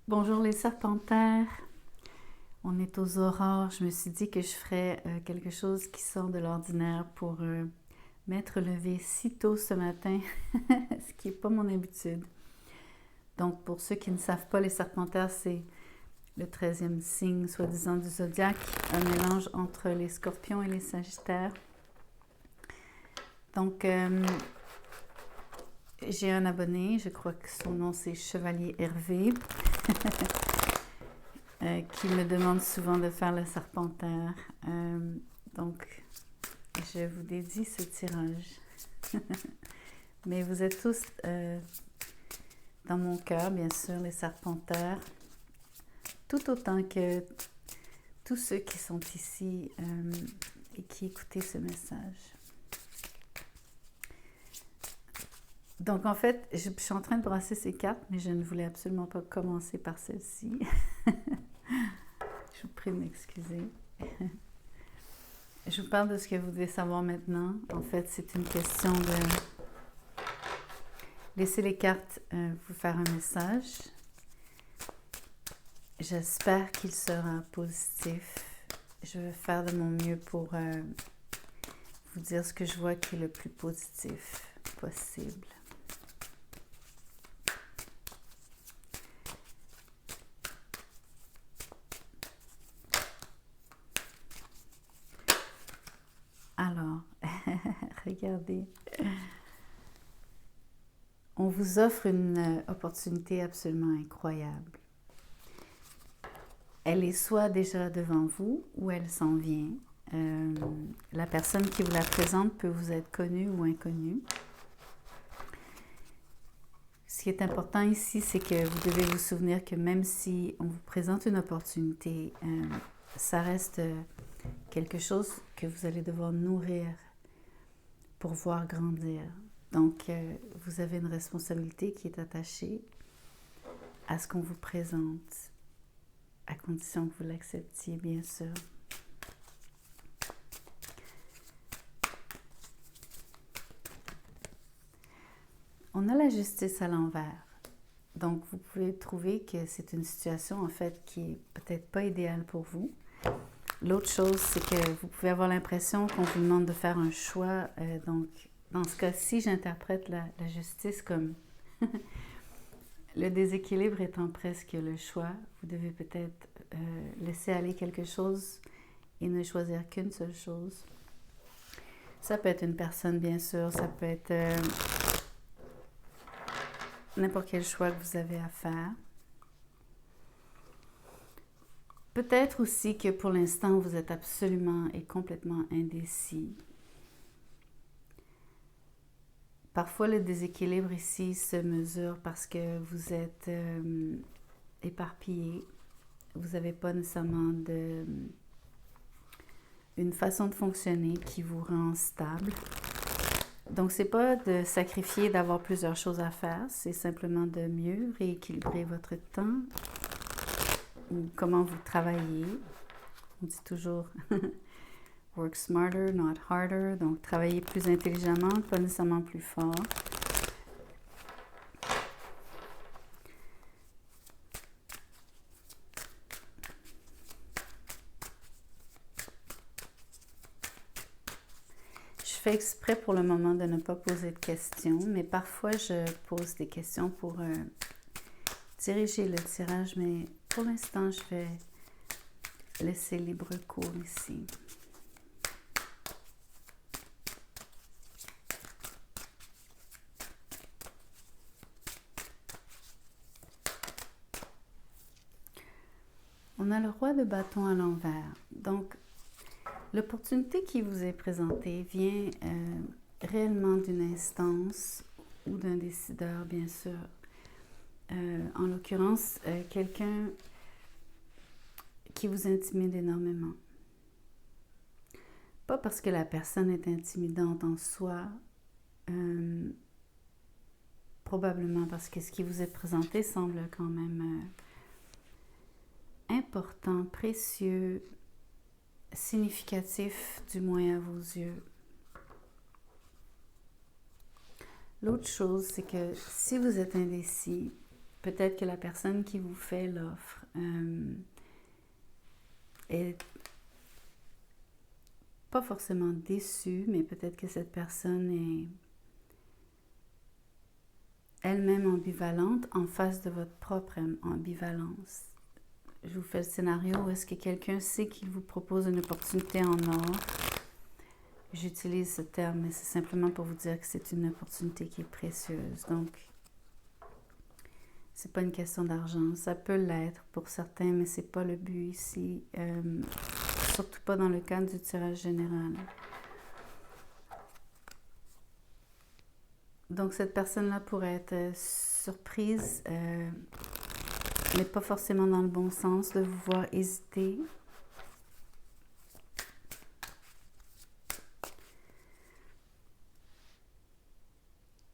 Bonjour les serpentaires, on est aux aurores. Je me suis dit que je ferais quelque chose qui sort de l'ordinaire pour m'être levée si tôt ce matin, ce qui n'est pas mon habitude. Donc pour ceux qui ne savent pas, les serpentaires, c'est le 13e signe, soi-disant, du zodiaque, un mélange entre les scorpions et les sagittaires. Donc j'ai un abonné, je crois que son nom c'est Chevalier Hervé. Qui me demande souvent de faire le serpentaire. Donc, je vous dédie ce tirage. Mais vous êtes tous dans mon cœur, bien sûr, les serpentaires, tout autant que tous ceux qui sont ici et qui écoutez ce message. Donc, en fait, je suis en train de brasser ces cartes, mais je ne voulais absolument pas commencer par celle-ci. Je vous prie de m'excuser. Je vous parle de ce que vous devez savoir maintenant. En fait, c'est une question de laisser les cartes vous faire un message. J'espère qu'il sera positif. Je vais faire de mon mieux pour vous dire ce que je vois qui est le plus positif possible. Alors, regardez. On vous offre une opportunité absolument incroyable. Elle est soit déjà devant vous ou elle s'en vient. La personne qui vous la présente peut vous être connue ou inconnue. Ce qui est important ici, c'est que vous devez vous souvenir que même si on vous présente une opportunité, ça reste quelque chose que vous allez devoir nourrir pour voir grandir. Donc, vous avez une responsabilité qui est attachée à ce qu'on vous présente, à condition que vous l'acceptiez, bien sûr. On a la justice à l'envers. Donc, vous pouvez trouver que c'est une situation, en fait, qui est peut-être pas idéale pour vous. L'autre chose, c'est que vous pouvez avoir l'impression qu'on vous demande de faire un choix. Donc, dans ce cas-ci, j'interprète la justice comme le déséquilibre étant presque le choix. Vous devez peut-être laisser aller quelque chose et ne choisir qu'une seule chose. Ça peut être une personne, bien sûr. Ça peut être n'importe quel choix que vous avez à faire. Peut-être aussi que pour l'instant, vous êtes absolument et complètement indécis. Une le déséquilibre ici se mesure parce que vous êtes éparpillé. Vous n'avez pas nécessairement une façon de fonctionner qui vous rend stable. Donc, c'est pas de sacrifier d'avoir plusieurs choses à faire, c'est simplement de mieux rééquilibrer votre temps ou comment vous travaillez. On dit toujours work smarter, not harder. Donc, travailler plus intelligemment, pas nécessairement plus fort. Je fais exprès pour le moment de ne pas poser de questions, mais parfois je pose des questions pour diriger le tirage, mais pour l'instant, je vais laisser libre cours ici. On a le roi de bâton à l'envers. Donc, l'opportunité qui vous est présentée vient réellement d'une instance ou d'un décideur, bien sûr. En l'occurrence, quelqu'un qui vous intimide énormément. Pas parce que la personne est intimidante en soi, probablement parce que ce qui vous est présenté semble quand même important, précieux, significatif, du moins à vos yeux. L'autre chose, c'est que si vous êtes indécis, peut-être que la personne qui vous fait l'offre est pas forcément déçue, mais peut-être que cette personne est elle-même ambivalente en face de votre propre ambivalence. Je vous fais le scénario où est-ce que quelqu'un sait qu'il vous propose une opportunité en or. J'utilise ce terme, mais c'est simplement pour vous dire que c'est une opportunité qui est précieuse. Donc, c'est pas une question d'argent. Ça peut l'être pour certains, mais c'est pas le but ici. Surtout pas dans le cadre du tirage général. Donc, cette personne-là pourrait être surprise, mais pas forcément dans le bon sens, de vous voir hésiter.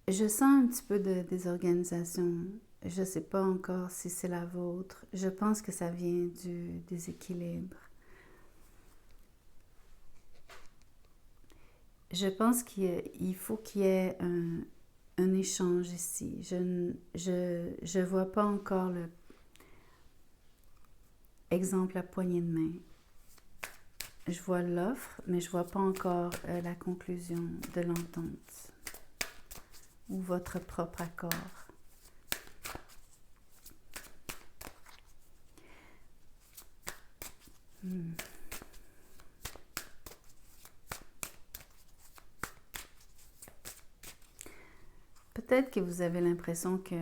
Je sens un petit peu de désorganisation. Je ne sais pas encore si c'est la vôtre. Je pense que ça vient du déséquilibre. Je pense qu'il faut qu'il y ait un échange ici. Je vois pas encore le exemple à poignée de main. Je vois l'offre, mais je vois pas encore la conclusion de l'entente ou votre propre accord. Peut-être que vous avez l'impression que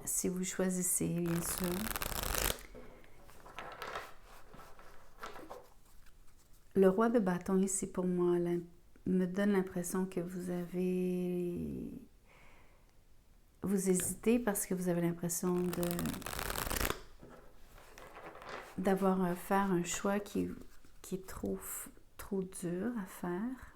si vous choisissez, bien sûr, le roi de bâton ici pour moi me donne l'impression que vous hésitez parce que vous avez l'impression d'avoir à faire un choix qui est trop dur à faire.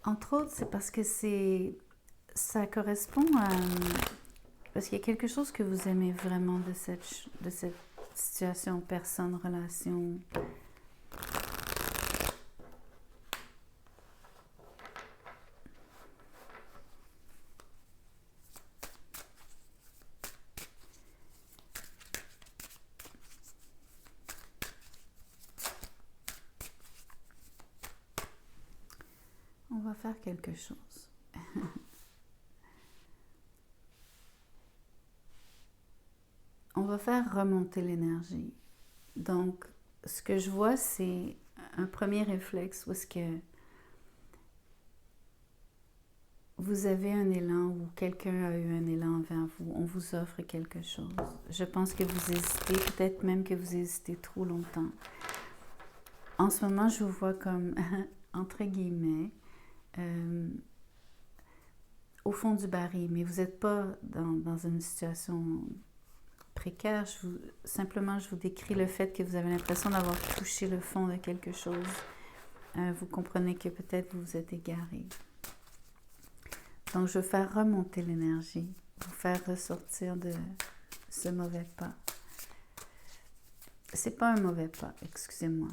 Entre autres, c'est parce que ça correspond à... Parce qu'il y a quelque chose que vous aimez vraiment de cette situation, personne, relation. On va faire quelque chose. On va faire remonter l'énergie. Donc, ce que je vois, c'est un premier réflexe où est-ce que vous avez un élan ou quelqu'un a eu un élan envers vous. On vous offre quelque chose. Je pense que vous hésitez, peut-être même que vous hésitez trop longtemps. En ce moment, je vous vois comme, entre guillemets, au fond du baril, mais vous n'êtes pas dans une situation précaire. Simplement, je vous décris le fait que vous avez l'impression d'avoir touché le fond de quelque chose. Vous comprenez que peut-être vous vous êtes égaré. Donc, je vais faire remonter l'énergie, vous faire ressortir de ce mauvais pas. C'est pas un mauvais pas, excusez-moi.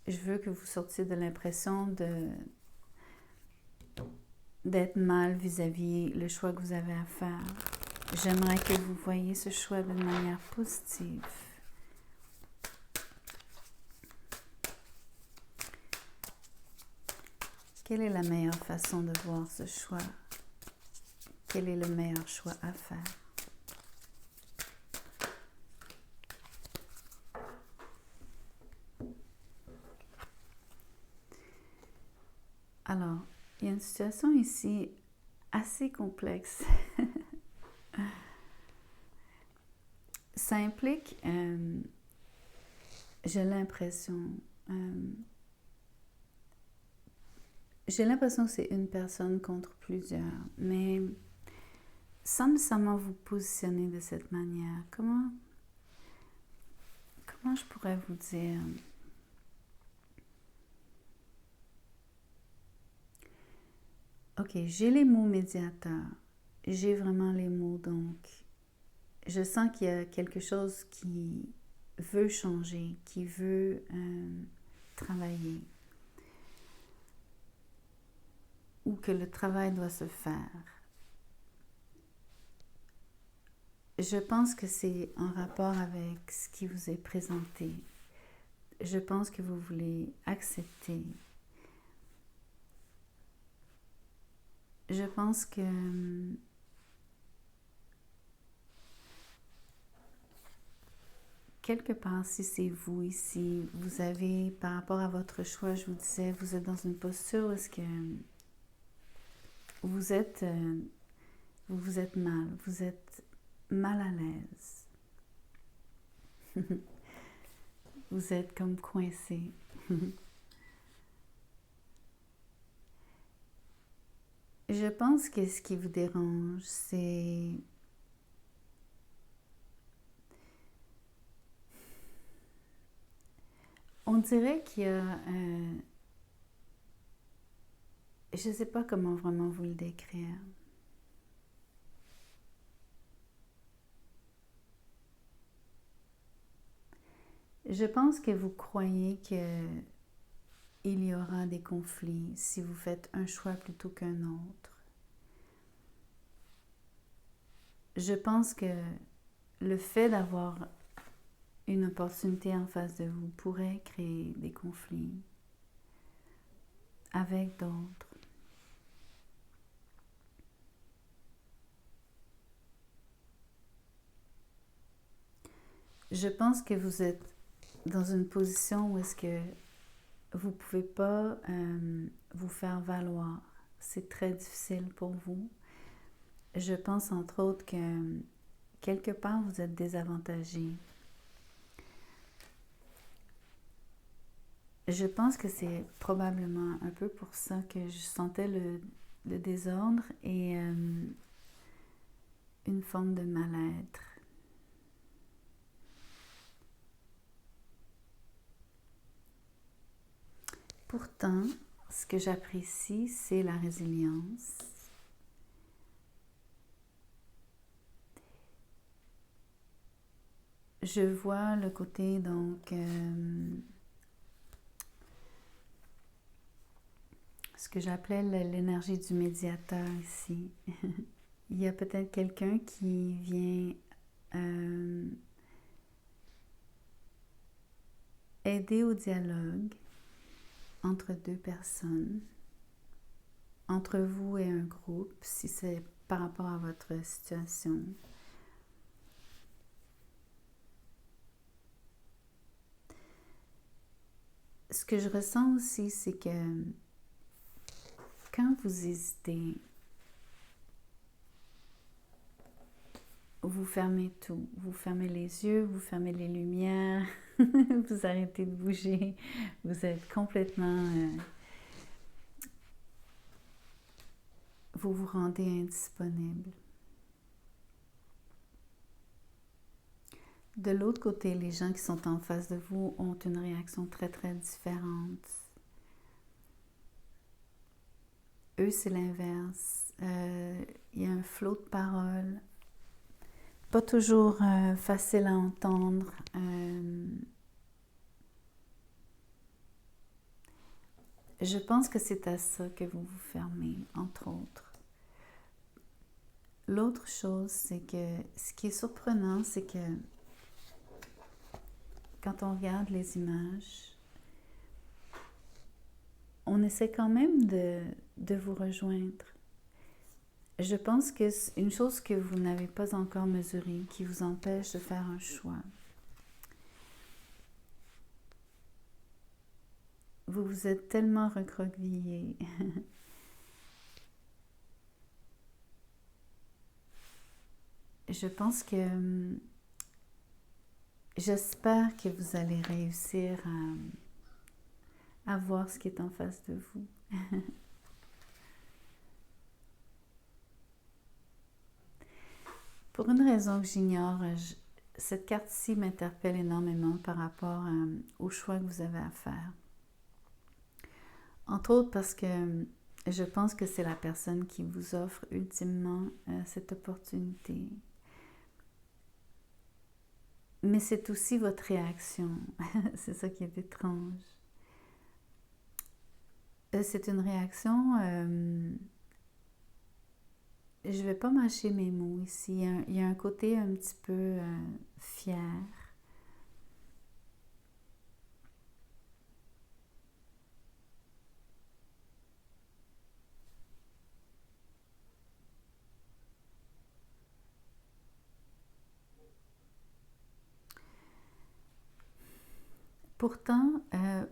Je veux que vous sortiez de l'impression d'être mal vis-à-vis le choix que vous avez à faire. J'aimerais que vous voyiez ce choix d'une manière positive. Quelle est la meilleure façon de voir ce choix? Quel est le meilleur choix à faire? Alors, il y a une situation ici assez complexe. Ça implique, j'ai l'impression que c'est une personne contre plusieurs, mais sans nécessairement vous positionner de cette manière. Comment je pourrais vous dire? Ok, j'ai les mots médiateurs. J'ai vraiment les mots, donc, je sens qu'il y a quelque chose qui veut changer, qui veut travailler, ou que le travail doit se faire. Je pense que c'est en rapport avec ce qui vous est présenté. Je pense que vous voulez accepter. Je pense que quelque part, si c'est vous ici, vous avez, par rapport à votre choix, je vous disais, vous êtes dans une posture où est-ce que vous êtes mal à l'aise. Vous êtes comme coincé. Je pense que ce qui vous dérange, c'est on dirait qu'il y a je ne sais pas comment vraiment vous le décrire. Je pense que vous croyez qu'il y aura des conflits si vous faites un choix plutôt qu'un autre. Je pense que le fait d'avoir une opportunité en face de vous pourrait créer des conflits avec d'autres. Je pense que vous êtes dans une position où est-ce que vous ne pouvez pas vous faire valoir. C'est très difficile pour vous. Je pense entre autres que quelque part vous êtes désavantagé. Je pense que c'est probablement un peu pour ça que je sentais le désordre et une forme de mal-être. Pourtant, ce que j'apprécie, c'est la résilience. Je vois le côté, donc, ce que j'appelais l'énergie du médiateur ici. Il y a peut-être quelqu'un qui vient aider au dialogue entre deux personnes, entre vous et un groupe, si c'est par rapport à votre situation. Ce que je ressens aussi, c'est que quand vous hésitez, vous fermez tout. Vous fermez les yeux, vous fermez les lumières, vous arrêtez de bouger, vous êtes complètement... vous vous rendez indisponible. De l'autre côté, les gens qui sont en face de vous ont une réaction très, très différente. Eux, c'est l'inverse. Il y a un flot de paroles. Pas toujours facile à entendre. Je pense que c'est à ça que vous vous fermez, entre autres. L'autre chose, c'est que ce qui est surprenant, c'est que quand on regarde les images, on essaie quand même de vous rejoindre. Je pense que c'est une chose que vous n'avez pas encore mesurée, qui vous empêche de faire un choix. Vous vous êtes tellement recroquevillé. Je pense que j'espère que vous allez réussir à voir ce qui est en face de vous. Pour une raison que j'ignore, cette carte-ci m'interpelle énormément par rapport au choix que vous avez à faire. Entre autres parce que je pense que c'est la personne qui vous offre ultimement cette opportunité. Mais c'est aussi votre réaction. C'est ça qui est étrange. C'est une réaction... je ne vais pas mâcher mes mots ici. Il y a un côté un petit peu fier. Pourtant,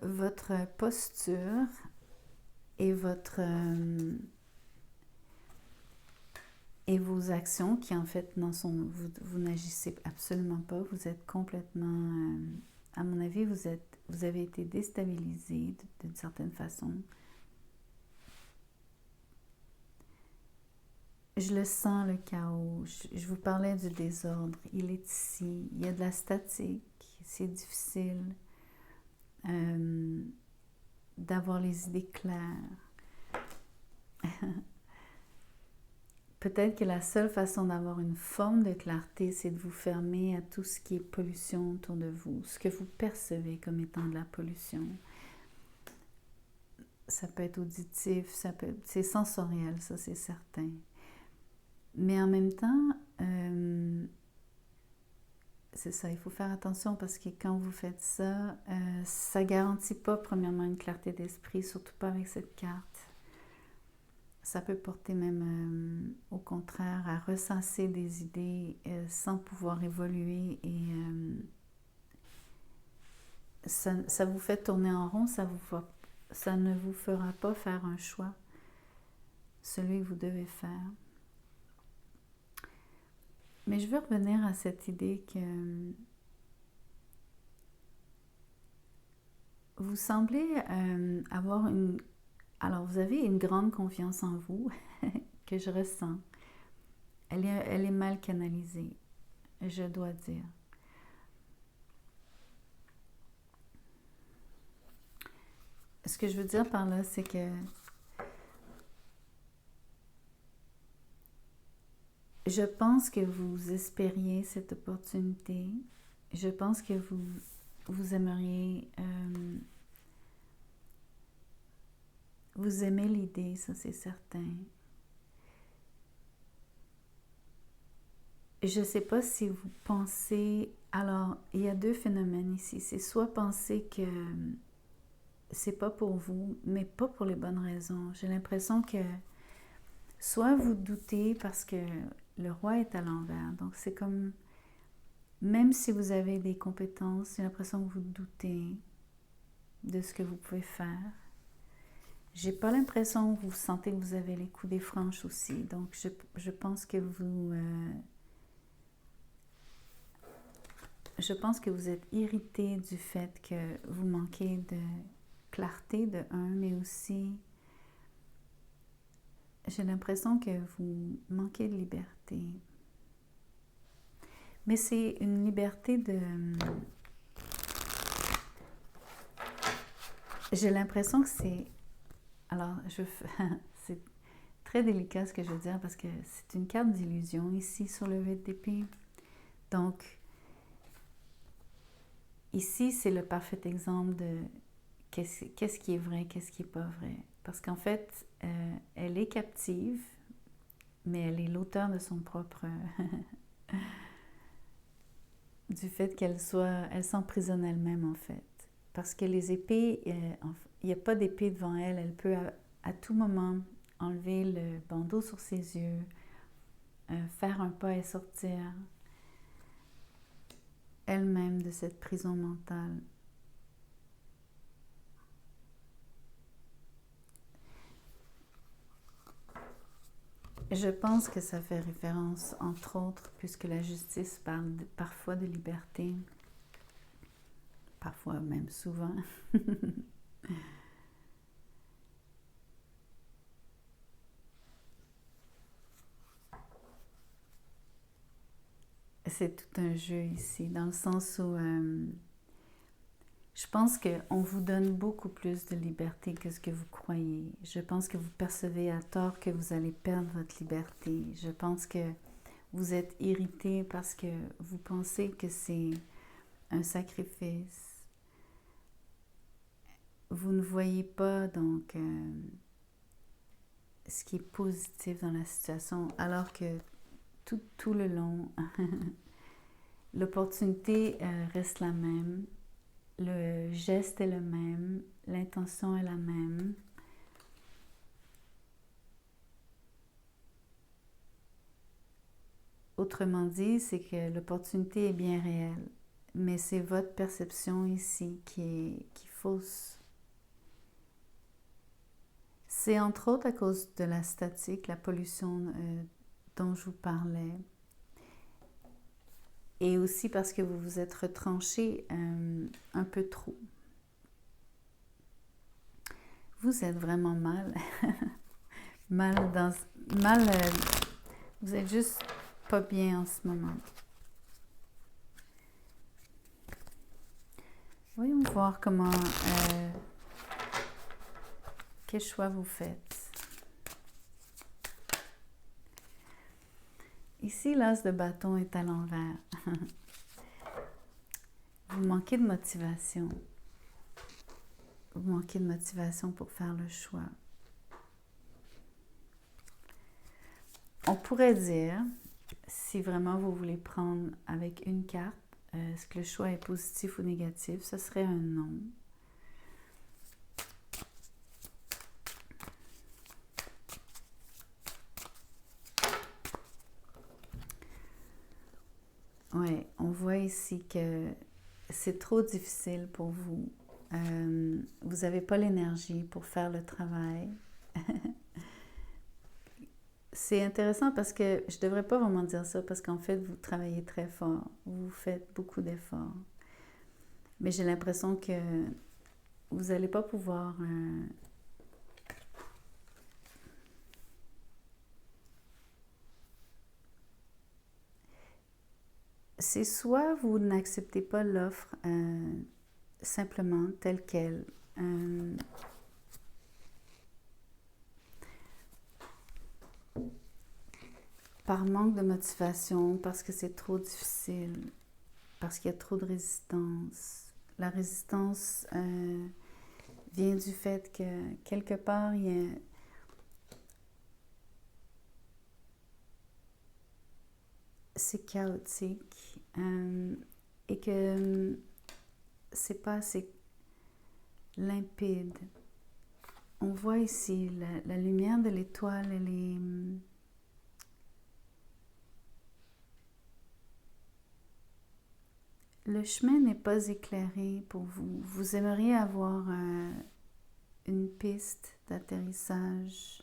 votre posture et et vos actions qui en fait vous n'agissez absolument pas, vous êtes complètement, à mon avis, vous avez été déstabilisé d'une certaine façon. Je le sens, le chaos. Je vous parlais du désordre. Il est ici. Il y a de la statique. C'est difficile d'avoir les idées claires. Peut-être que la seule façon d'avoir une forme de clarté, c'est de vous fermer à tout ce qui est pollution autour de vous, ce que vous percevez comme étant de la pollution. Ça peut être auditif, c'est sensoriel, ça c'est certain. Mais en même temps, c'est ça, il faut faire attention parce que quand vous faites ça, ça ne garantit pas premièrement une clarté d'esprit, surtout pas avec cette carte. Ça peut porter même, au contraire, à ressasser des idées sans pouvoir évoluer et ça vous fait tourner en rond, ça ne vous fera pas faire un choix, celui que vous devez faire. Mais je veux revenir à cette idée que vous semblez avoir une... Alors, vous avez une grande confiance en vous que je ressens. Elle est mal canalisée, je dois dire. Ce que je veux dire par là, c'est que je pense que vous espériez cette opportunité. Je pense que vous aimeriez... vous aimez l'idée, ça c'est certain. Je ne sais pas si vous pensez... Alors, il y a deux phénomènes ici. C'est soit penser que c'est pas pour vous, mais pas pour les bonnes raisons. J'ai l'impression que soit vous doutez parce que le roi est à l'envers. Donc, c'est comme... Même si vous avez des compétences, j'ai l'impression que vous doutez de ce que vous pouvez faire. J'ai pas l'impression que vous sentez que vous avez les coups des franches aussi. Donc, je pense que vous êtes irrité du fait que vous manquez de clarté de un, mais aussi j'ai l'impression que vous manquez de liberté. Mais c'est une liberté de... J'ai l'impression que c'est... Alors, c'est très délicat ce que je veux dire parce que c'est une carte d'illusion ici sur le 8 d'épée. Donc, ici, c'est le parfait exemple de qu'est-ce qui est vrai, qu'est-ce qui n'est pas vrai. Parce qu'en fait, elle est captive, mais elle est l'auteur de son propre... du fait qu'elle s'emprisonne elle-même, en fait. Parce que les épées, il n'y a pas d'épée devant elle. Elle peut à tout moment enlever le bandeau sur ses yeux, faire un pas et sortir elle-même de cette prison mentale. Je pense que ça fait référence, entre autres, puisque la justice parle parfois de liberté, parfois même souvent. C'est tout un jeu ici, dans le sens où je pense qu'on vous donne beaucoup plus de liberté que ce que vous croyez. Je pense que vous percevez à tort que vous allez perdre votre liberté. Je pense que vous êtes irrité parce que vous pensez que c'est un sacrifice. Vous ne voyez pas donc ce qui est positif dans la situation, alors que tout le long, l'opportunité reste la même, le geste est le même, l'intention est la même. Autrement dit, c'est que l'opportunité est bien réelle, mais c'est votre perception ici qui est fausse. C'est entre autres à cause de la statique, la pollution dont je vous parlais, et aussi parce que vous vous êtes retranché un peu trop. Vous êtes vraiment mal, vous êtes juste pas bien en ce moment. Voyons voir quel choix vous faites. Ici, l'as de bâton est à l'envers. Vous manquez de motivation. Vous manquez de motivation pour faire le choix. On pourrait dire, si vraiment vous voulez prendre avec une carte, est-ce que le choix est positif ou négatif, ce serait un non. Oui, on voit ici que c'est trop difficile pour vous. Vous n'avez pas l'énergie pour faire le travail. C'est intéressant parce que je ne devrais pas vraiment dire ça parce qu'en fait, vous travaillez très fort. Vous faites beaucoup d'efforts. Mais j'ai l'impression que vous n'allez pas pouvoir... C'est soit vous n'acceptez pas l'offre simplement telle qu'elle. Par manque de motivation, parce que c'est trop difficile, parce qu'il y a trop de résistance. La résistance vient du fait que quelque part, c'est chaotique et que c'est pas assez limpide. On voit ici la lumière de l'étoile, elle est... Le chemin n'est pas éclairé pour vous. Vous aimeriez avoir une piste d'atterrissage.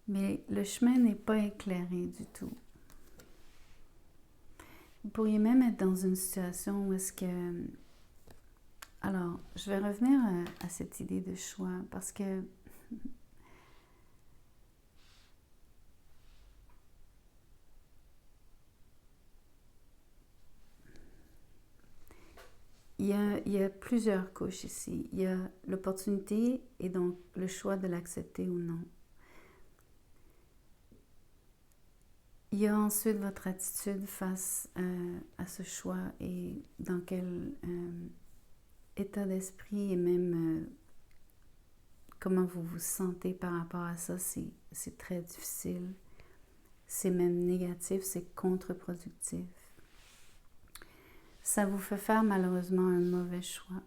Mais le chemin n'est pas éclairé du tout. Vous pourriez même être dans une situation où est-ce que... Alors, je vais revenir à cette idée de choix parce que il y a plusieurs couches ici. Il y a l'opportunité et donc le choix de l'accepter ou non. Il y a ensuite votre attitude face à ce choix et dans quel état d'esprit et même comment vous vous sentez par rapport à ça. C'est très difficile. C'est même négatif, c'est contre-productif. Ça vous fait faire malheureusement un mauvais choix,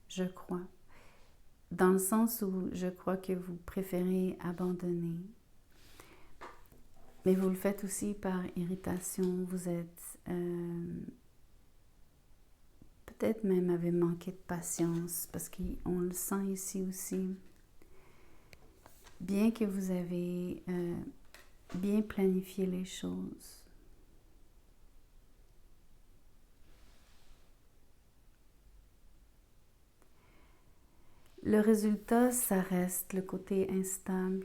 je crois. Dans le sens où je crois que vous préférez abandonner. Mais vous le faites aussi par irritation. Vous êtes peut-être même avez manqué de patience parce qu'on le sent ici aussi. Bien que vous avez bien planifié les choses. Le résultat, ça reste le côté instable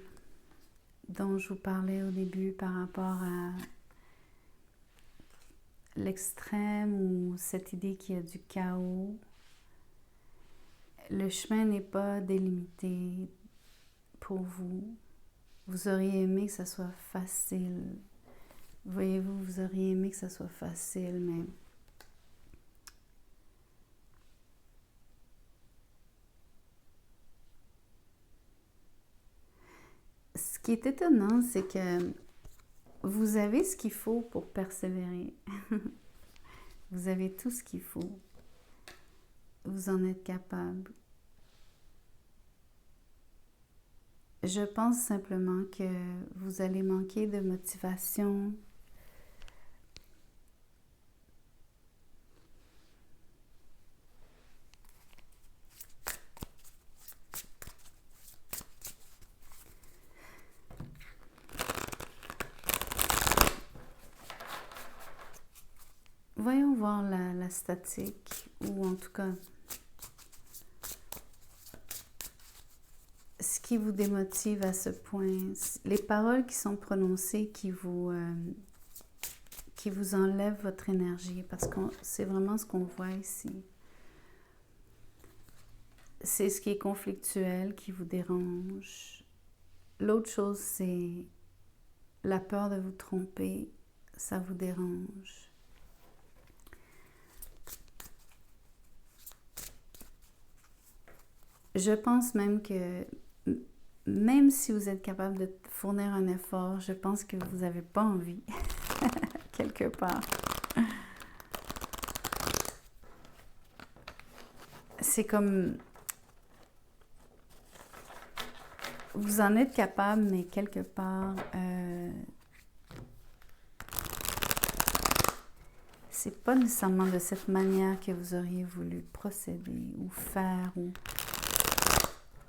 dont je vous parlais au début par rapport à l'extrême ou cette idée qu'il y a du chaos. Le chemin n'est pas délimité pour vous. Vous auriez aimé que ça soit facile, Voyez-vous, vous auriez aimé que ça soit facile, mais ce qui est étonnant, c'est que vous avez ce qu'il faut pour persévérer. Vous avez tout ce qu'il faut. Vous en êtes capable. Je pense simplement que vous allez manquer de motivation. Voyons voir la statique, ou en tout cas, ce qui vous démotive à ce point, les paroles qui sont prononcées qui vous enlèvent votre énergie, parce que c'est vraiment ce qu'on voit ici. C'est ce qui est conflictuel, qui vous dérange. L'autre chose, c'est la peur de vous tromper, ça vous dérange. Je pense même que, même si vous êtes capable de fournir un effort, je pense que vous n'avez pas envie, quelque part. C'est comme, vous en êtes capable, mais quelque part, c'est pas nécessairement de cette manière que vous auriez voulu procéder ou faire, ou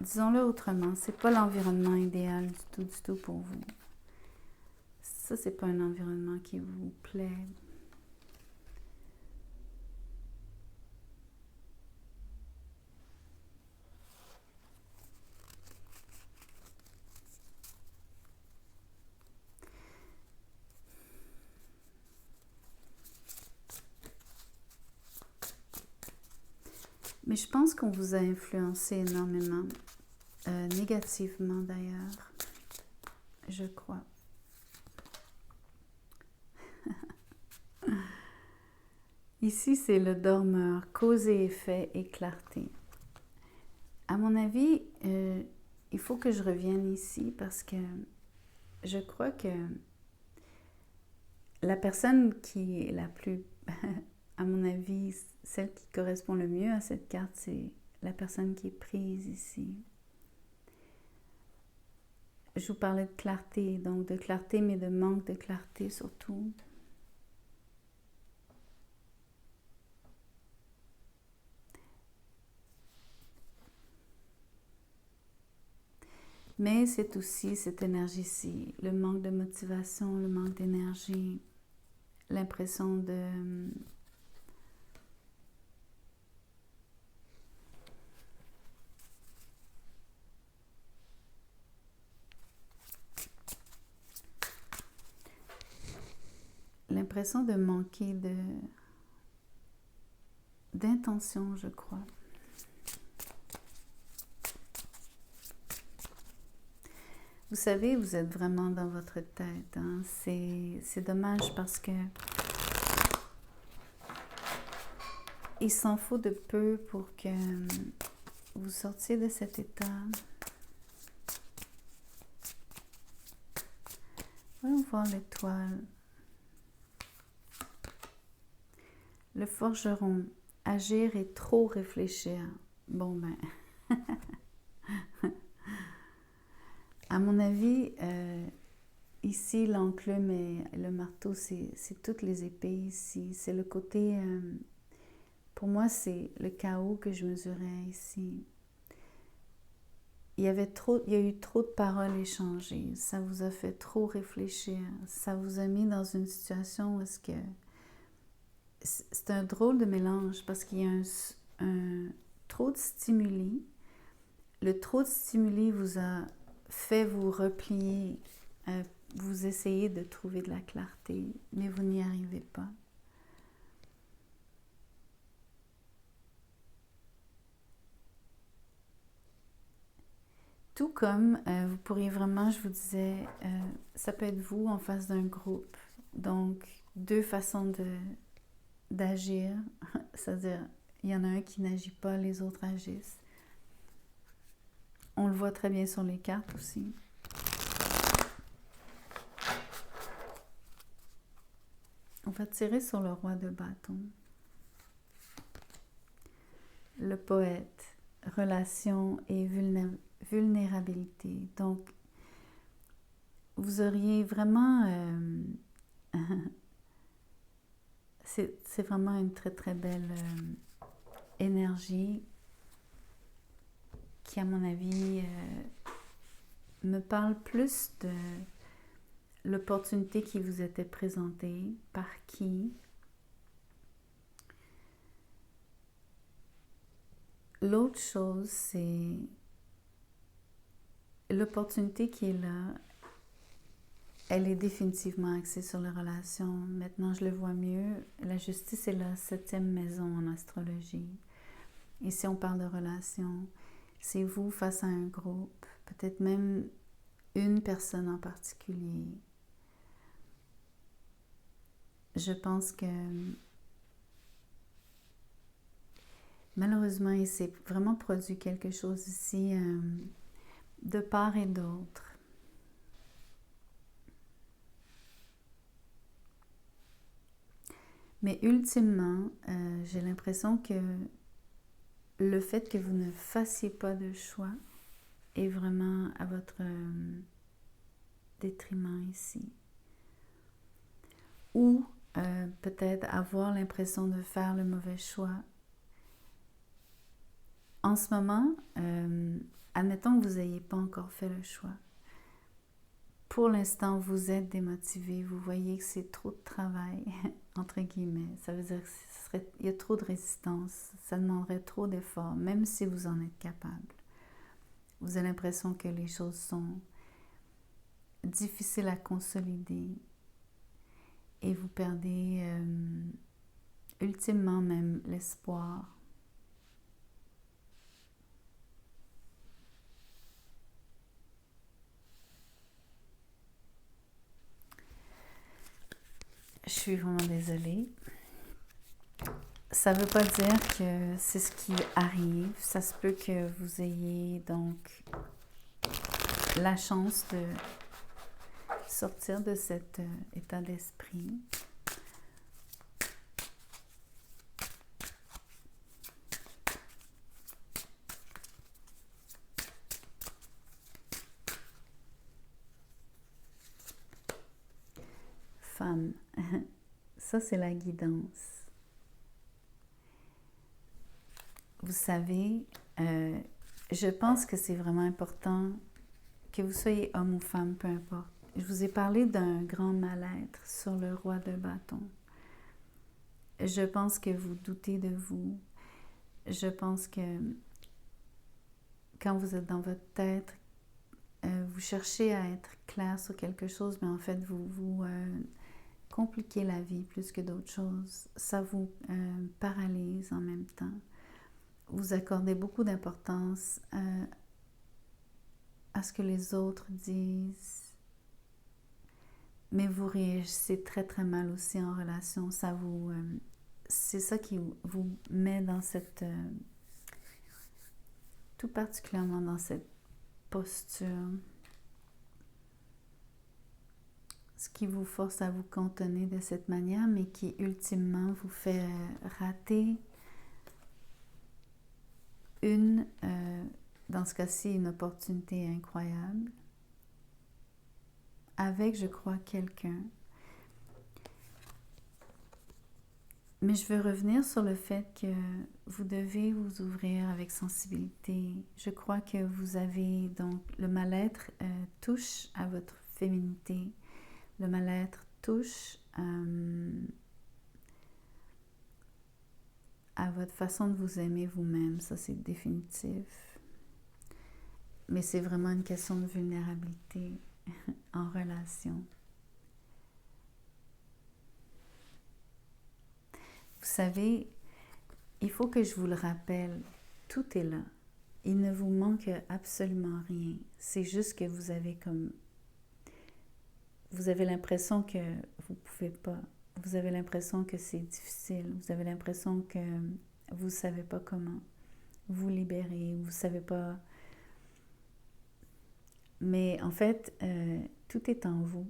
disons-le autrement, c'est pas l'environnement idéal du tout pour vous. Ça, c'est pas un environnement qui vous plaît. Mais je pense qu'on vous a influencé énormément, négativement d'ailleurs, je crois. Ici, c'est le dormeur, cause et effet et clarté. À mon avis, il faut que je revienne ici parce que je crois que la personne qui est la plus, à mon avis, celle qui correspond le mieux à cette carte, c'est la personne qui est prise ici. Je vous parlais de clarté, donc de clarté, mais de manque de clarté surtout. Mais c'est aussi cette énergie-ci, le manque de motivation, le manque d'énergie, l'impression de... l'impression de manquer d'intention, je crois. Vous savez, vous êtes vraiment dans votre tête. Hein? C'est dommage parce que il s'en faut de peu pour que vous sortiez de cet état. Voyons voir l'étoile. Le forgeron, agir et trop réfléchir. Bon ben, à mon avis, ici l'enclume et le marteau, c'est toutes les épées ici. C'est le côté, pour moi c'est le chaos que je mesurais ici. Il y a eu trop de paroles échangées. Ça vous a fait trop réfléchir. Ça vous a mis dans une situation où est-ce que c'est un drôle de mélange parce qu'il y a un trop de stimuli. Le trop de stimuli vous a fait vous replier, vous essayez de trouver de la clarté, mais vous n'y arrivez pas. Tout comme vous pourriez vraiment, je vous disais, ça peut être vous en face d'un groupe Donc, deux façons d'agir, c'est-à-dire, il y en a un qui n'agit pas, les autres agissent. On le voit très bien sur les cartes aussi. On va tirer sur le roi de bâton. Le poète, relation et vulnérabilité. Donc, vous auriez vraiment... c'est vraiment une très très belle énergie qui, à mon avis, me parle plus de l'opportunité qui vous était présentée, par qui. L'autre chose, c'est l'opportunité qui est là. Elle est définitivement axée sur les relations. Maintenant, je le vois mieux. La justice est la 7e maison en astrologie. Ici, on parle de relations. C'est vous face à un groupe, peut-être même une personne en particulier. Je pense que malheureusement, il s'est vraiment produit quelque chose ici de part et d'autre. Mais ultimement, j'ai l'impression que le fait que vous ne fassiez pas de choix est vraiment à votre détriment ici. Ou peut-être avoir l'impression de faire le mauvais choix. En ce moment, admettons que vous n'ayez pas encore fait le choix. Pour l'instant, vous êtes démotivé, vous voyez que c'est trop de travail, entre guillemets. Ça veut dire qu'il y a trop de résistance, ça demanderait trop d'efforts, même si vous en êtes capable. Vous avez l'impression que les choses sont difficiles à consolider et vous perdez ultimement même l'espoir. Je suis vraiment désolée. Ça ne veut pas dire que c'est ce qui arrive. Ça se peut que vous ayez donc la chance de sortir de cet état d'esprit. Femme, ça c'est la guidance. Vous savez, je pense que c'est vraiment important que vous soyez homme ou femme, peu importe. Je vous ai parlé d'un grand mal-être sur le roi de bâton. Je pense que vous doutez de vous. Je pense que quand vous êtes dans votre tête, vous cherchez à être clair sur quelque chose, mais en fait, vous compliquez la vie plus que d'autres choses. Ça vous paralyse en même temps. Vous accordez beaucoup d'importance à ce que les autres disent, mais vous réagissez très très mal aussi en relation. C'est ça qui vous met dans cette, tout particulièrement dans cette posture, ce qui vous force à vous contenir de cette manière, mais qui ultimement vous fait rater dans ce cas-ci, une opportunité incroyable avec, je crois, quelqu'un. Mais je veux revenir sur le fait que vous devez vous ouvrir avec sensibilité. Je crois que vous avez donc le mal-être touche à votre féminité. Le mal-être touche à votre façon de vous aimer vous-même. Ça, c'est définitif. Mais c'est vraiment une question de vulnérabilité en relation. Vous savez, il faut que je vous le rappelle, tout est là. Il ne vous manque absolument rien. C'est juste que vous vous avez l'impression que vous ne pouvez pas. Vous avez l'impression que c'est difficile. Vous avez l'impression que vous ne savez pas comment vous libérer. Vous ne savez pas. Mais en fait, tout est en vous.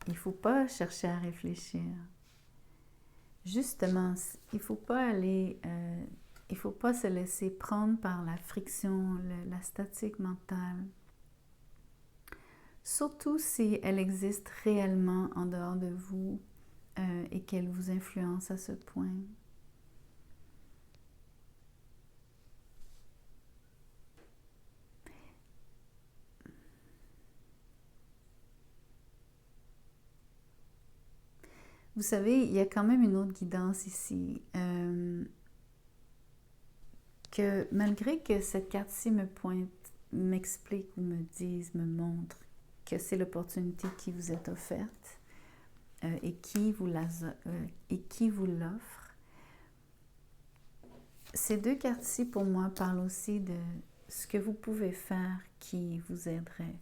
Il ne faut pas chercher à réfléchir. Justement, il ne faut pas aller... il ne faut pas se laisser prendre par la friction, la statique mentale. Surtout si elle existe réellement en dehors de vous et qu'elle vous influence à ce point. Vous savez, il y a quand même une autre guidance ici. Que malgré que cette carte-ci me pointe, m'explique ou me dise, me montre que c'est l'opportunité qui vous est offerte et qui vous l'offre, ces deux cartes-ci pour moi parlent aussi de ce que vous pouvez faire qui vous aiderait.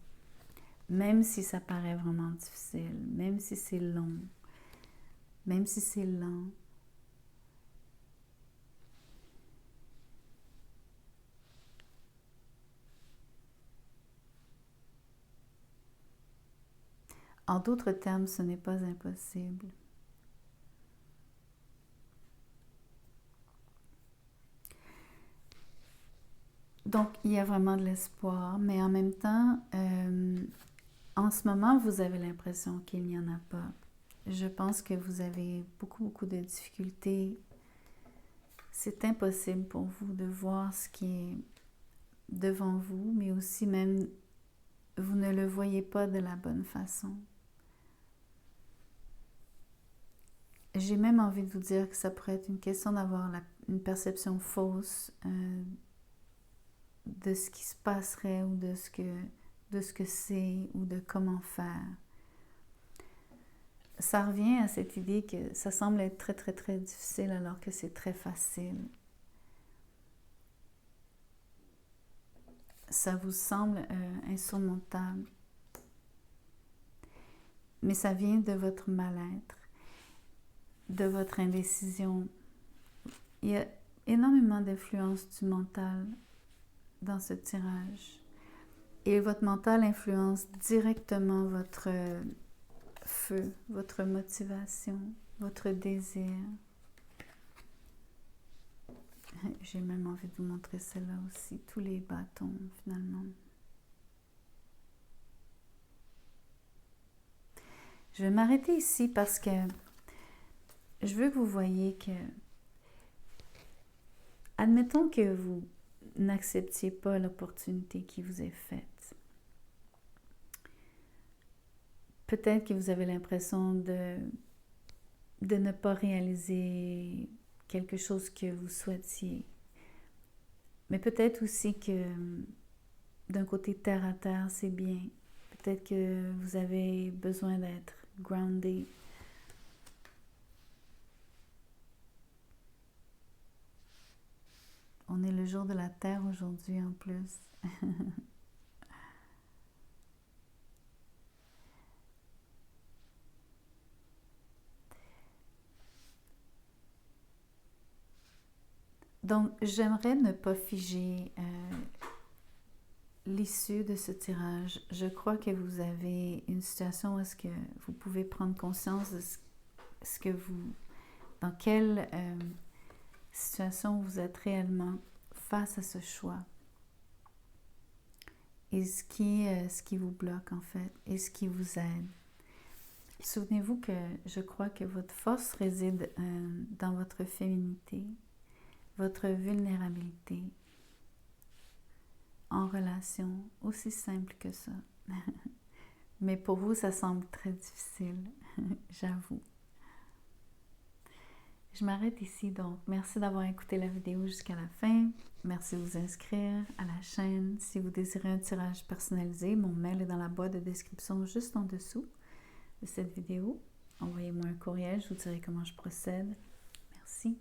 Même si ça paraît vraiment difficile, même si c'est long, même si c'est lent. En d'autres termes, ce n'est pas impossible. Donc, il y a vraiment de l'espoir, mais en même temps, en ce moment, vous avez l'impression qu'il n'y en a pas. Je pense que vous avez beaucoup de difficultés. C'est impossible pour vous de voir ce qui est devant vous, mais aussi même, vous ne le voyez pas de la bonne façon. J'ai même envie de vous dire que ça pourrait être une question d'avoir une perception fausse de ce qui se passerait ou de ce que c'est ou de comment faire. Ça revient à cette idée que ça semble être très difficile alors que c'est très facile. Ça vous semble insurmontable. Mais ça vient de votre mal-être, de votre indécision. Il y a énormément d'influence du mental dans ce tirage. Et votre mental influence directement votre feu, votre motivation, votre désir. J'ai même envie de vous montrer celle-là aussi, tous les bâtons finalement. Je vais m'arrêter ici parce que je veux que vous voyez que, admettons que vous n'acceptiez pas l'opportunité qui vous est faite. Peut-être que vous avez l'impression de ne pas réaliser quelque chose que vous souhaitiez. Mais peut-être aussi que d'un côté terre à terre, c'est bien. Peut-être que vous avez besoin d'être grounded. On est le jour de la Terre aujourd'hui en plus. Donc, j'aimerais ne pas figer l'issue de ce tirage. Je crois que vous avez une situation où est-ce que vous pouvez prendre conscience de ce que vous... dans quelle situation vous êtes réellement face à ce choix. Et ce qui vous bloque en fait, et ce qui vous aide. Souvenez-vous que je crois que votre force réside dans votre féminité, votre vulnérabilité, en relation, aussi simple que ça. Mais pour vous, ça semble très difficile, j'avoue. Je m'arrête ici, donc merci d'avoir écouté la vidéo jusqu'à la fin. Merci de vous inscrire à la chaîne. Si vous désirez un tirage personnalisé, mon mail est dans la boîte de description juste en dessous de cette vidéo. Envoyez-moi un courriel, je vous dirai comment je procède. Merci.